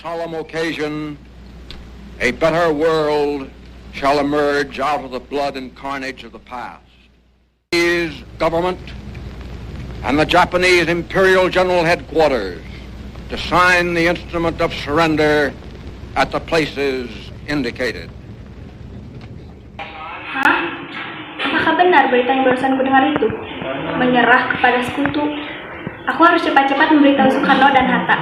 solemn occasion, a better world shall emerge out of the blood and carnage of the past. Japanese government and the Japanese Imperial General Headquarters to sign the instrument of surrender at the places indicated. Hah? Apakah benar berita yang barusan ku dengar itu? Menyerah kepada sekutu. Aku harus cepat-cepat memberitahu Soekarno dan Hatta.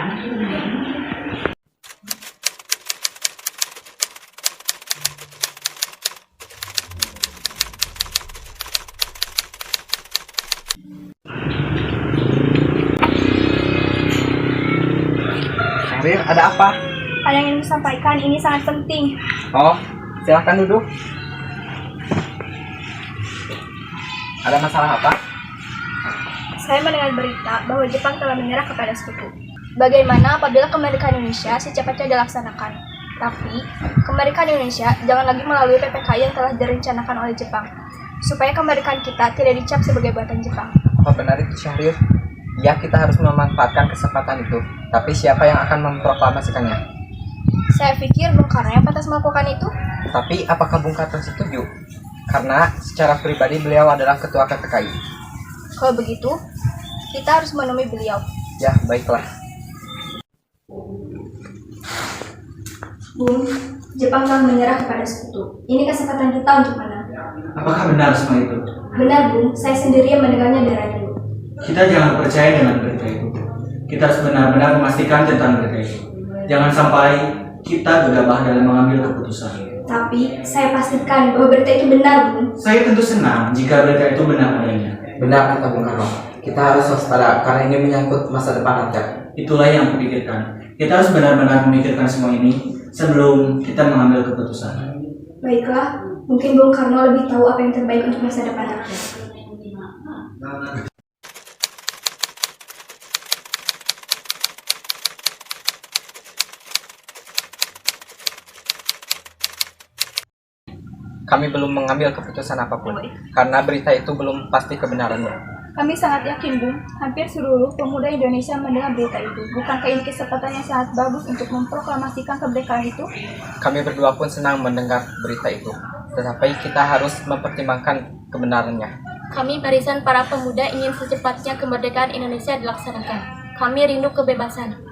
Syahrir, ada apa? Ada yang ingin disampaikan, ini sangat penting. Oh, silahkan duduk. Ada masalah apa? Saya mendengar berita bahwa Jepang telah menyerah kepada sekutu. Bagaimana apabila kemerdekaan Indonesia secepatnya dilaksanakan? Tapi, kemerdekaan Indonesia jangan lagi melalui PPKI yang telah direncanakan oleh Jepang, supaya kemerdekaan kita tidak dicap sebagai buatan Jepang. Apa benar itu, Syahrir? Ya, kita harus memanfaatkan kesempatan itu. Tapi siapa yang akan memproklamasikannya? Saya pikir Bung Karno yang pantas melakukan itu. Tapi apakah Bung Karno setuju? Karena secara pribadi beliau adalah ketua PPKI. Kalau begitu, kita harus menemui beliau. Ya, baiklah. Bung, Jepang telah menyerah kepada sekutu. Ini kesempatan kita untuk menang. Apakah benar semua itu? Benar, Bung. Saya sendiri yang mendengarnya dari radio. Kita jangan percaya dengan berita itu. Kita harus benar-benar memastikan tentang berita itu. Jangan sampai kita gegabah dalam mengambil keputusan. Tapi, saya pastikan bahwa berita itu benar, Bung. Saya tentu senang jika berita itu benar adanya. Benar kata Bung Karno. Kita harus waspada karena ini menyangkut masa depan rakyat. Itulah yang kupikirkan. Kita harus benar-benar memikirkan semua ini sebelum kita mengambil keputusan. Baiklah, mungkin Bung Karno lebih tahu apa yang terbaik untuk masa depan rakyat. Kami belum mengambil keputusan apapun, karena berita itu belum pasti kebenarannya. Kami sangat yakin, Bung. Hampir seluruh pemuda Indonesia mendengar berita itu. Bukankah ini kesempatan yang sangat bagus untuk memproklamasikan kemerdekaan itu? Kami berdua pun senang mendengar berita itu, tetapi kita harus mempertimbangkan kebenarannya. Kami barisan para pemuda ingin secepatnya kemerdekaan Indonesia dilaksanakan. Kami rindu kebebasan.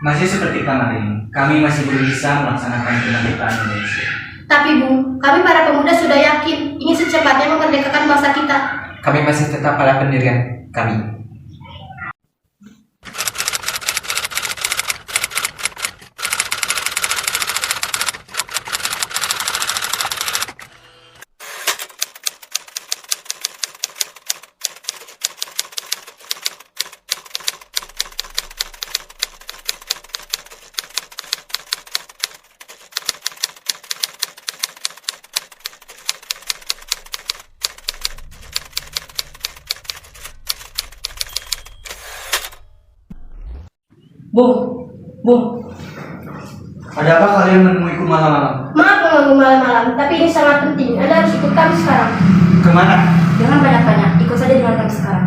Masih seperti kemarin, kami masih belum bisa melaksanakan kemerdekaan Indonesia. Tapi Bung, kami para pemuda sudah yakin ingin secepatnya memerdekakan bangsa kita. Kami masih tetap pada pendirian kami. Bung, ada apa kalian menemuiku malam-malam? Maaf mengganggu malam-malam, tapi ini sangat penting. Anda harus ikut kami sekarang. Kemana? Jangan banyak-banyak, ikut saja dengan kami sekarang.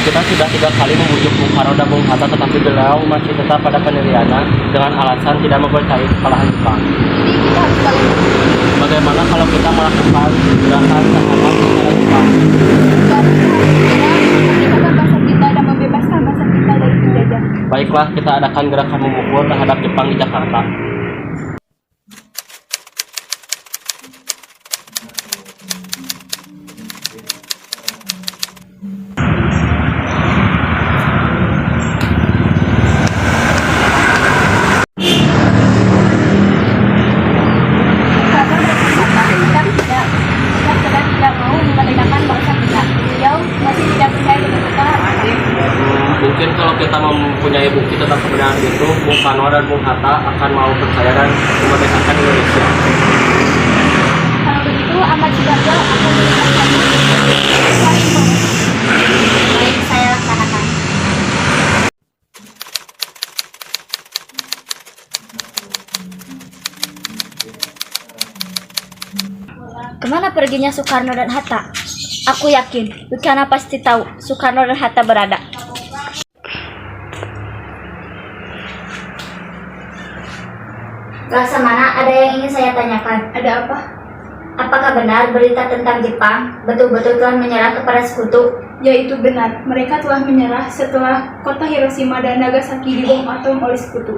Kita sudah 3 kali membujuk Bung Karno dan Bung Hatta, tetapi beliau masih tetap pada pendiriannya dengan alasan tidak mempercayai kekalahan Jepang. Jadi kita harus saling. Bagaimana kalau kita melakukan gerakan terhadap Jepang? Kita bangsa kita dan membebaskan bangsa kita dari penjajah. Baiklah, kita adakan gerakan memukul terhadap Jepang di Jakarta. akan mau percaya dan memerdekakan Indonesia. Kalau begitu, Ahmad Subarjo akan menyampaikan sesuai informasi. Baik, saya laksanakan. Kemana perginya Soekarno dan Hatta? Aku yakin, Bukana pasti tahu Soekarno dan Hatta berada. Laksamana, ada yang ingin saya tanyakan. Ada apa? Apakah benar berita tentang Jepang betul-betul telah menyerah kepada sekutu? Yaitu benar, mereka telah menyerah setelah kota Hiroshima dan Nagasaki dibom atom oleh sekutu.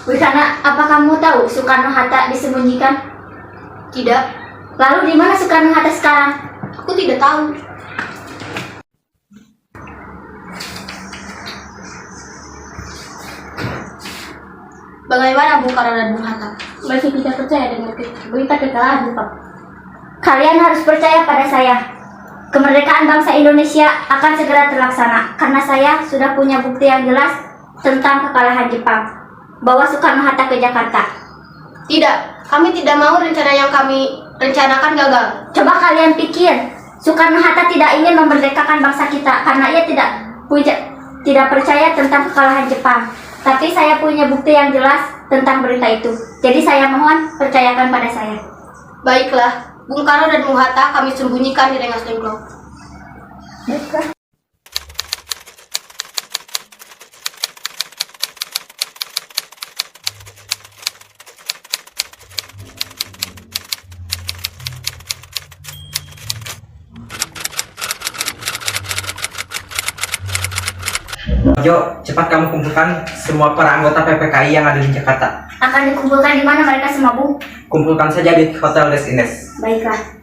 Bukana, apa kamu tahu Soekarno-Hatta disembunyikan? Tidak, Lalu di mana Soekarno-Hatta sekarang? aku tidak tahu. Bagaimana Bung Karno dan Bung Hatta? Masih tidak percaya dengan berita kekalahan Jepang. Kalian harus percaya pada saya. Kemerdekaan bangsa Indonesia akan segera terlaksana karena saya sudah punya bukti yang jelas tentang kekalahan Jepang. Bawa Soekarno-Hatta ke Jakarta. Tidak, kami tidak mau rencana yang kami rencanakan gagal. Coba kalian pikir, Soekarno-Hatta tidak ingin memerdekakan bangsa kita karena ia tidak percaya tentang kekalahan Jepang. Tapi saya punya bukti yang jelas tentang berita itu. Jadi saya mohon percayakan pada saya. Baiklah, Bung Karno dan Bung Hatta kami sembunyikan di Rengas Dengklok. Jo, cepat kamu kumpulkan semua para anggota PPKI yang ada di Jakarta. Akan dikumpulkan di mana mereka semua, Bu? Kumpulkan saja di Hotel Des Ines. Baiklah.